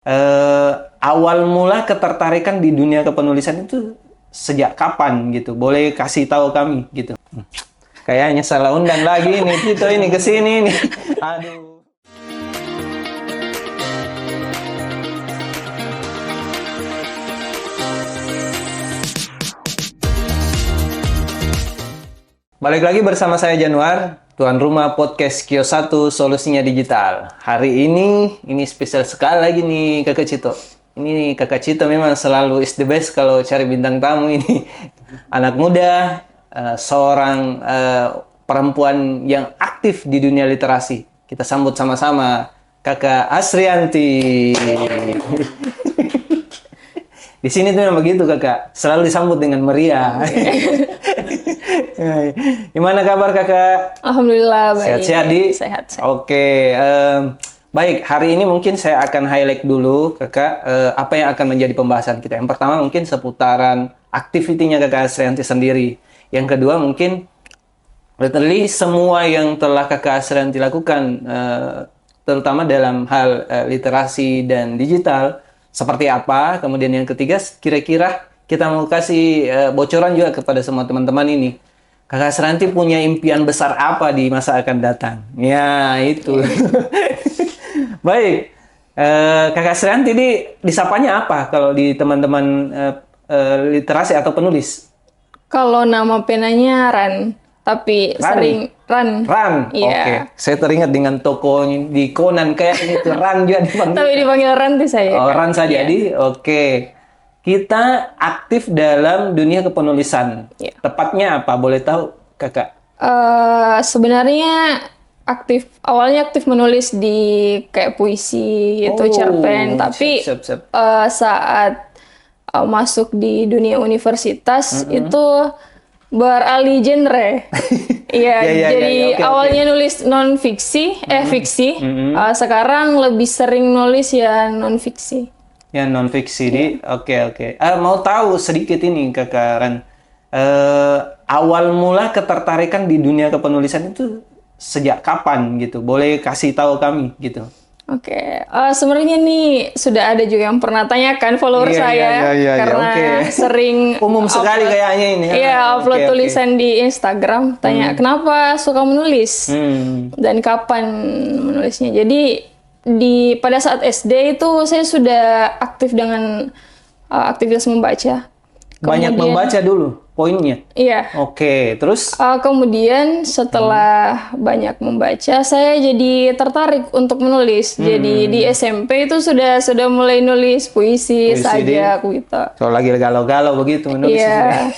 eh, awal mula ketertarikan di dunia kepenulisan itu sejak kapan gitu? Boleh kasih tahu kami gitu. Kayaknya salah undang lagi nih Tito ini ke sini nih. Aduh. Balik lagi bersama saya Januar, tuan rumah podcast Kios 1 Solusinya Digital. Hari ini spesial sekali lagi nih Kakak Cito. Ini Kakak Cito memang selalu is the best kalau cari bintang tamu ini. Anak muda, seorang perempuan yang aktif di dunia literasi. Kita sambut sama-sama Kakak Asrianti. Di sini tuh memang begitu Kakak, selalu disambut dengan meriah. Gimana kabar Kakak? Alhamdulillah baik. Sehat-sehat di? Sehat. Oke, baik. Hari ini mungkin saya akan highlight dulu Kakak apa yang akan menjadi pembahasan kita. Yang pertama mungkin seputaran aktivitinya Kakak Asrianti sendiri. Yang kedua mungkin literally semua yang telah Kakak Asrianti lakukan, terutama dalam hal literasi dan digital. Seperti apa? Kemudian yang ketiga, kira-kira kita mau kasih bocoran juga kepada semua teman-teman ini. Kakak Asrianti punya impian besar apa di masa akan datang? Ya, itu. Baik. Kakak Asrianti disapanya apa kalau di teman-teman literasi atau penulis? Kalau nama penanya Ran, tapi Ran? sering Ran. Ran? Iya. Oke. Saya teringat dengan toko di Conan kayak itu. Ran juga dipanggil. Tapi dipanggil Ran tuh saya. Oh, Ran saja. Iya. Oke. Kita aktif dalam dunia kepenulisan. Iya. Tepatnya apa? Boleh tahu, Kakak? Sebenarnya awalnya aktif menulis di kayak puisi gitu, cerpen. Tapi siap. saat masuk di dunia universitas itu beralih genre. Iya, jadi Oke. awalnya nulis non fiksi, fiksi. Sekarang lebih sering nulis ya non fiksi. Ya, non-fiksi. Oke. Mau tahu sedikit ini, Kakak Ran. Awal mula ketertarikan di dunia kepenulisan itu sejak kapan gitu? Boleh kasih tahu kami gitu. Oke, sebenarnya nih sudah ada juga yang pernah tanyakan follower saya karena sering umum sekali kayaknya ini. Iya, upload tulisan di Instagram, tanya kenapa suka menulis dan kapan menulisnya. Jadi pada saat SD itu saya sudah aktif dengan aktivitas membaca. Banyak membaca dulu poinnya. Iya. Oke, terus? Kemudian setelah banyak membaca, saya jadi tertarik untuk menulis. Jadi di SMP itu sudah mulai nulis puisi sajak gitu. So lagi galau-galau begitu menulis. Iya.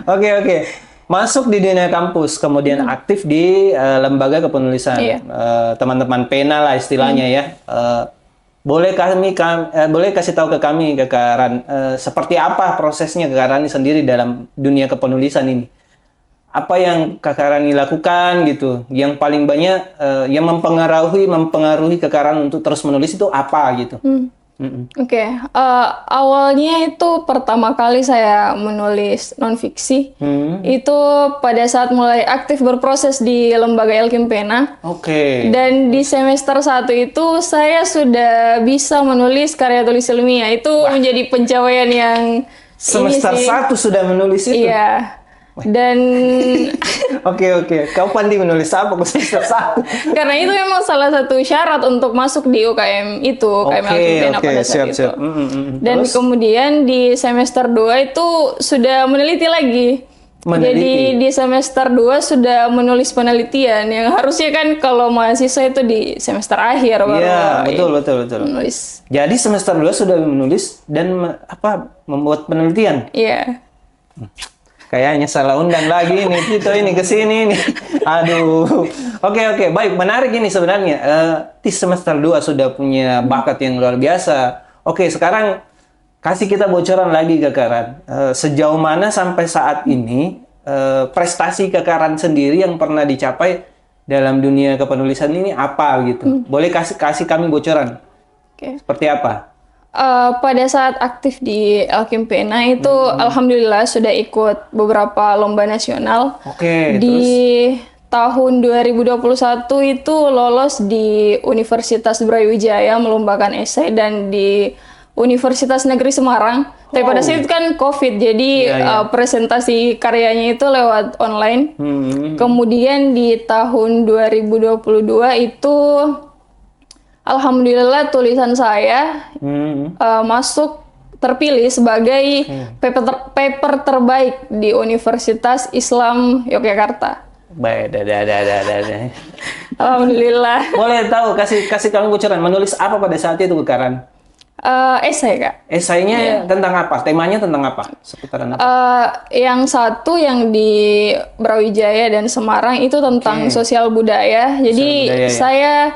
Oke. Masuk di dunia kampus, kemudian aktif di lembaga kepenulisan. Iya. Teman-teman pena lah istilahnya ya. Boleh kasih tahu ke kami, Kakak Ran, seperti apa prosesnya Kakak Rani sendiri dalam dunia kepenulisan ini? Apa yang Kakak Rani lakukan gitu? Yang paling banyak yang mempengaruhi Kakak Rani untuk terus menulis itu apa gitu? Oke. Awalnya itu pertama kali saya menulis non-fiksi, itu pada saat mulai aktif berproses di lembaga Elkim Pena. Oke. Dan di semester 1 itu saya sudah bisa menulis karya tulis ilmiah. Itu menjadi pencapaian yang semester 1 sudah menulis itu? Iya. Dan Oke. Kapan menulis apa ke semester 1? karena itu memang salah satu syarat untuk masuk di UKM itu, UKM Elkim Pena pada saat itu. Dan kemudian di semester 2 itu sudah meneliti lagi. Jadi di semester 2 sudah menulis penelitian yang harusnya kan kalau mahasiswa itu di semester akhir baru. Iya, betul. Menulis. Jadi semester 2 sudah menulis dan membuat penelitian. Iya. Kayaknya salah undang lagi nih Tito ini ke sini nih. Aduh. Oke. Baik, menarik ini sebenarnya. Di semester 2 sudah punya bakat yang luar biasa. Oke, sekarang kasih kita bocoran lagi Kakak Ran. Sejauh mana sampai saat ini prestasi Kakak Ran sendiri yang pernah dicapai dalam dunia kepenulisan ini apa gitu? Boleh kasih kami bocoran? Oke. Seperti apa? Pada saat aktif di Elkim Pena itu alhamdulillah sudah ikut beberapa lomba nasional. Oke, di terus? tahun 2021 itu lolos di Universitas Brawijaya melombakan esai dan di Universitas Negeri Semarang. Tapi pada saat itu kan COVID, jadi presentasi karyanya itu lewat online. Kemudian di tahun 2022 itu alhamdulillah tulisan saya masuk terpilih sebagai paper terbaik di Universitas Islam Yogyakarta. Baik, Alhamdulillah. Boleh tahu, kasih kamu bocoran, menulis apa pada saat itu Kakaran? Esai, Kak. Esainya tentang apa? Temanya tentang apa? Seputaran apa? Yang satu yang di Brawijaya dan Semarang itu tentang sosial budaya. Jadi saya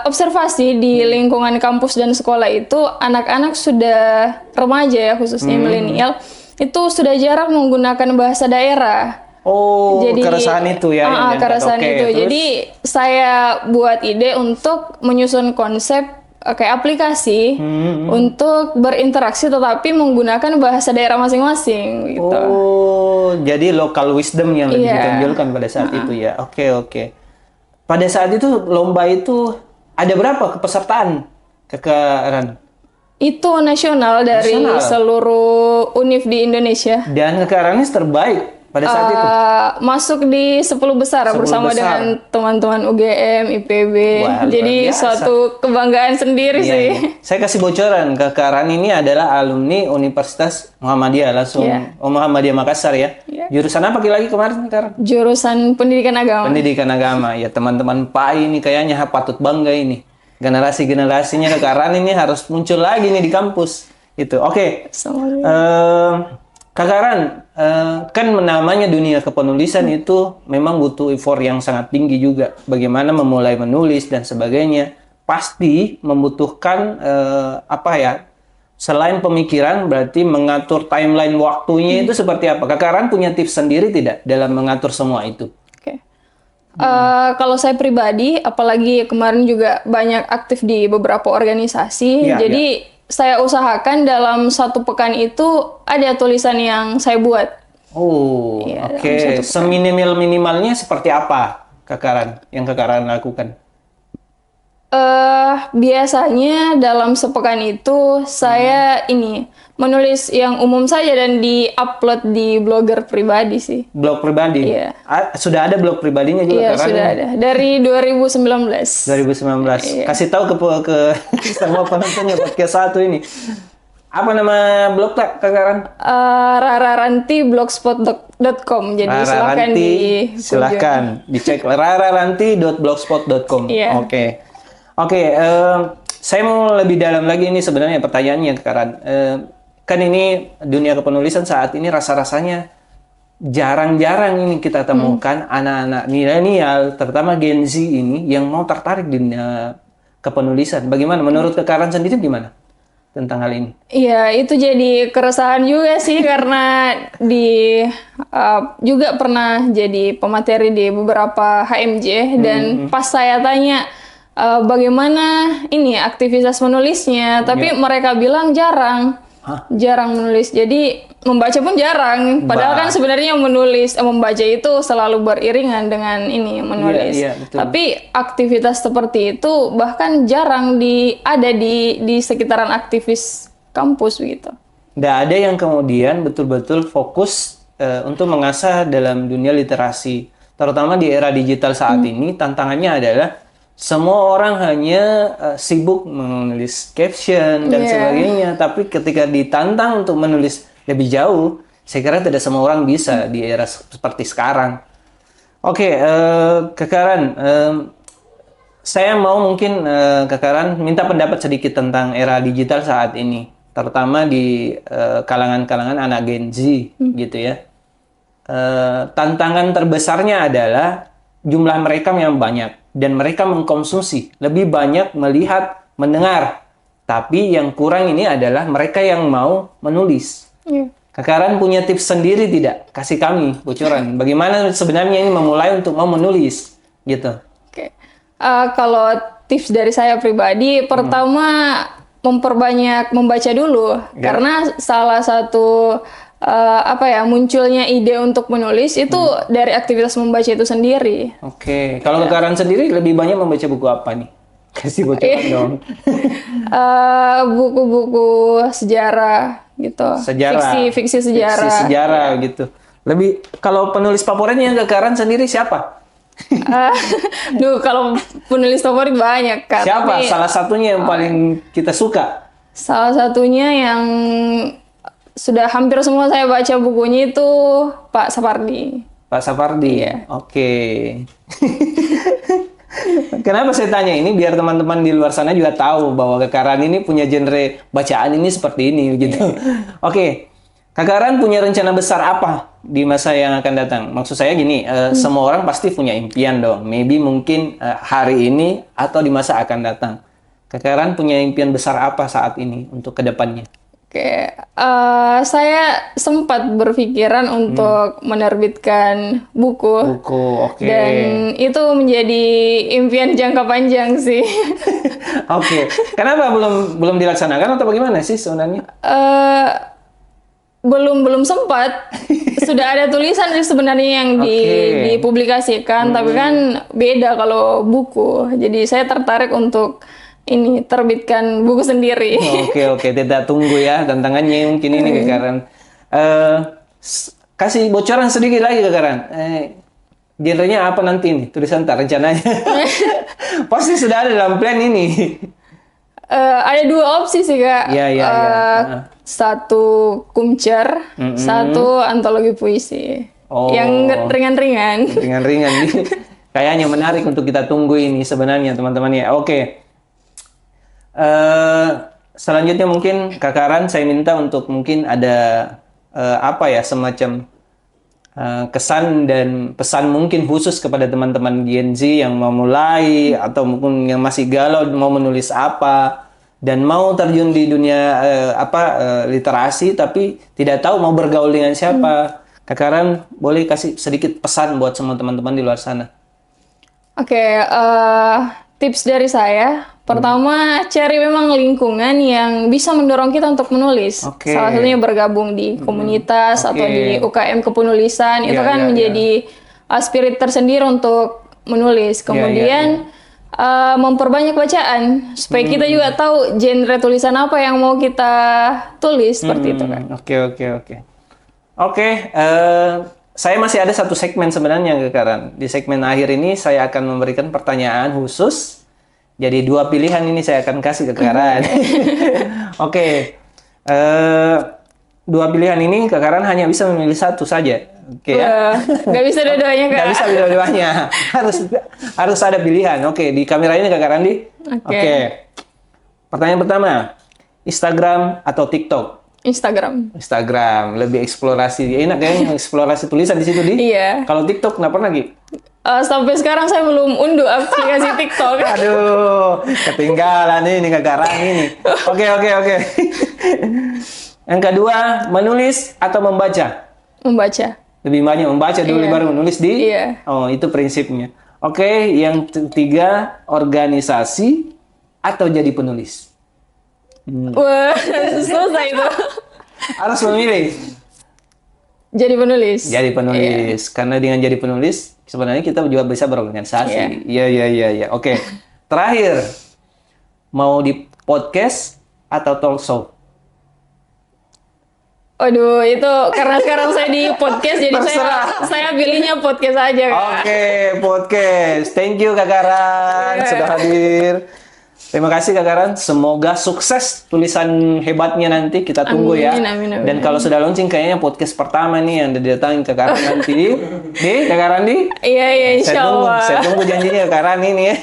observasi di lingkungan kampus dan sekolah itu anak-anak sudah remaja ya, khususnya milenial, itu sudah jarang menggunakan bahasa daerah. Oh, jadi keresahan itu ya. Keresahan itu. Terus? Jadi saya buat ide untuk menyusun konsep kayak aplikasi untuk berinteraksi tetapi menggunakan bahasa daerah masing-masing gitu. Oh, jadi local wisdom yang lebih ditonjolkan pada saat itu ya. Oke. Pada saat itu lomba itu ada berapa kepesertaan Kakaran? Itu nasional dari seluruh univ di Indonesia. Dan Kakarannya terbaik pada saat itu? Masuk di 10 besar bersama dengan teman-teman UGM, IPB. Wah, jadi suatu kebanggaan sendiri sih. Iya. Saya kasih bocoran, Kakaran ini adalah alumni Universitas Muhammadiyah, langsung Muhammadiyah Makassar ya. Jurusan apa lagi kemarin Kakaran? Jurusan Pendidikan Agama. Pendidikan Agama. Ya, teman-teman PAI ini kayaknya patut bangga ini. Generasi-generasinya Kakaran ini harus muncul lagi nih di kampus. Itu. Oke. Kakaran, kan namanya dunia kepenulisan itu memang butuh effort yang sangat tinggi juga. Bagaimana memulai menulis dan sebagainya. Pasti membutuhkan selain pemikiran, berarti mengatur timeline waktunya itu seperti apa? Kakaran punya tips sendiri tidak dalam mengatur semua itu? Kalau saya pribadi, apalagi kemarin juga banyak aktif di beberapa organisasi, jadi saya usahakan dalam 1 pekan itu ada tulisan yang saya buat. Oh, oke. Seminimal-minimalnya seperti apa Kakaran yang Kakaran lakukan? Biasanya dalam sepekan itu saya menulis yang umum saja dan di-upload di blogger pribadi sih. Blog pribadi? Iya. Sudah ada blog pribadinya juga? Iya, sudah ada. Dari 2019. 2019. Iya. Kasih tahu ke semua penontonnya podcast 1 ini. Apa nama blog Kakaran? rararanti.blogspot.com. Jadi silahkan dicek rararanti.blogspot.com. Iya. Oke, saya mau lebih dalam lagi ini sebenarnya pertanyaannya Kakaran. Kan ini dunia kepenulisan saat ini rasa-rasanya jarang-jarang ini kita temukan anak-anak milenial, terutama Gen Z ini yang mau tertarik di dunia kepenulisan. Bagaimana menurut Kakaran sendiri gimana tentang hal ini? Iya, itu jadi keresahan juga sih karena juga pernah jadi pemateri di beberapa HMJ dan pas saya tanya bagaimana aktivitas menulisnya, tapi mereka bilang jarang menulis. Jadi membaca pun jarang. Padahal kan sebenarnya membaca itu selalu beriringan dengan menulis. Iya, betul. Tapi aktivitas seperti itu bahkan jarang ada di sekitaran aktivis kampus begitu. Nggak ada yang kemudian betul-betul fokus untuk mengasah dalam dunia literasi. Terutama di era digital saat ini, tantangannya adalah semua orang hanya sibuk menulis caption dan sebagainya, tapi ketika ditantang untuk menulis lebih jauh, saya kira tidak semua orang bisa di era seperti sekarang. Oke, Kakaran, saya mau mungkin Kakaran minta pendapat sedikit tentang era digital saat ini, terutama di kalangan-kalangan anak Gen Z, gitu ya. Tantangan terbesarnya adalah jumlah mereka yang banyak. Dan mereka mengkonsumsi, lebih banyak melihat, mendengar. Tapi yang kurang ini adalah mereka yang mau menulis. Kakaran punya tips sendiri tidak? Kasih kami bocoran. Bagaimana sebenarnya ini memulai untuk mau menulis? Gitu. Kalau tips dari saya pribadi, pertama memperbanyak membaca dulu. Karena salah satu apa ya, munculnya ide untuk menulis itu dari aktivitas membaca itu sendiri. Oke. Kalau Kak Karan sendiri lebih banyak membaca buku apa nih? Kasih bocoran dong. Buku-buku sejarah gitu. Sejarah. Fiksi sejarah. Fiksi sejarah gitu. Lebih kalau penulis favoritnya Kak Karan sendiri siapa? Kalau penulis favorit banyak kan. Siapa? Salah satunya yang paling kita suka? Salah satunya yang sudah hampir semua saya baca bukunya itu Pak Sapardi. Pak Sapardi. Iya. Oke. Kenapa saya tanya ini? Biar teman-teman di luar sana juga tahu bahwa Kak Karan ini punya genre bacaan ini seperti ini gitu. Oke. Kak Karan punya rencana besar apa di masa yang akan datang? Maksud saya gini, semua orang pasti punya impian dong. Maybe mungkin hari ini atau di masa akan datang. Kak Karan punya impian besar apa saat ini untuk kedepannya? Oke, saya sempat berpikiran untuk menerbitkan buku. Oke. Dan itu menjadi impian jangka panjang sih. Oke. Kenapa belum dilaksanakan atau bagaimana sih sebenarnya? Belum sempat. Sudah ada tulisan sih sebenarnya yang dipublikasikan, tapi kan beda kalau buku. Jadi saya tertarik untuk terbitkan buku sendiri. Oke, kita tunggu ya tantangannya mungkin ini Kak Karan. Kasih bocoran sedikit lagi Kak Karan. Genrenya apa nanti nih tulisan rencananya? Pasti sudah ada dalam plan ini. Ada dua opsi sih Kak. Iya. Satu kumcer, satu antologi puisi. Yang ringan-ringan. Ringan-ringan nih. Kayaknya menarik untuk kita tunggu ini sebenarnya teman-teman ya. Oke. Selanjutnya mungkin Kak Karan saya minta untuk mungkin ada semacam kesan dan pesan mungkin khusus kepada teman-teman Gen Z yang mau mulai atau mungkin yang masih galau mau menulis apa dan mau terjun di dunia literasi tapi tidak tahu mau bergaul dengan siapa. Kak Karan boleh kasih sedikit pesan buat semua teman-teman di luar sana. Oke, tips dari saya. Pertama, cari memang lingkungan yang bisa mendorong kita untuk menulis. Salah satunya bergabung di komunitas atau di UKM kepenulisan. Itu kan menjadi spirit tersendiri untuk menulis. Kemudian memperbanyak bacaan supaya kita juga tahu genre tulisan apa yang mau kita tulis seperti itu kan. Oke, saya masih ada satu segmen sebenarnya Kak Karan. Di segmen akhir ini saya akan memberikan pertanyaan khusus. Jadi dua pilihan ini saya akan kasih ke Kak Karan. Oke. Dua pilihan ini Kak Karan hanya bisa memilih satu saja. Oke ya. Nggak bisa dua-duanya Kak. Nggak bisa dua-duanya. harus ada pilihan. Oke, di kamera ini Kak Karan di. Oke. Pertanyaan pertama. Instagram atau TikTok? Instagram. Lebih eksplorasi. Enak ya eksplorasi tulisan di situ di. Iya. Kalau TikTok kenapa lagi? Sampai sekarang saya belum unduh aplikasi TikTok. Aduh, ketinggalan ini Kak Karan ini. Oke. Yang kedua, menulis atau membaca? Membaca. Lebih banyak membaca dulu baru menulis di? Iya. Oh, itu prinsipnya. Oke, yang ketiga, organisasi atau jadi penulis? Wah, susah itu. Harus memilih. Jadi penulis. Karena dengan jadi penulis sebenarnya kita juga bisa berorganisasi. Iya. Oke. Terakhir, mau di podcast atau talk show? Aduh, itu karena sekarang saya di podcast jadi saya pilihnya podcast aja Kak. Oke, podcast. Thank you Kak Karan sudah hadir. Terima kasih Kak Karan. Semoga sukses tulisan hebatnya nanti. Kita tunggu amin. Dan kalau sudah launching kayaknya podcast pertama nih yang didatangin Kak Karan nanti. Kak Karan di? Iya, insyaallah. Saya tunggu janjinya Kak Karan ini ya.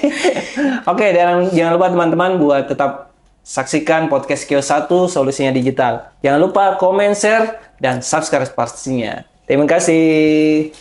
Oke, dan jangan lupa teman-teman buat tetap saksikan podcast Kios 1 Solusinya Digital. Jangan lupa komen, share, dan subscribe pastinya. Terima kasih.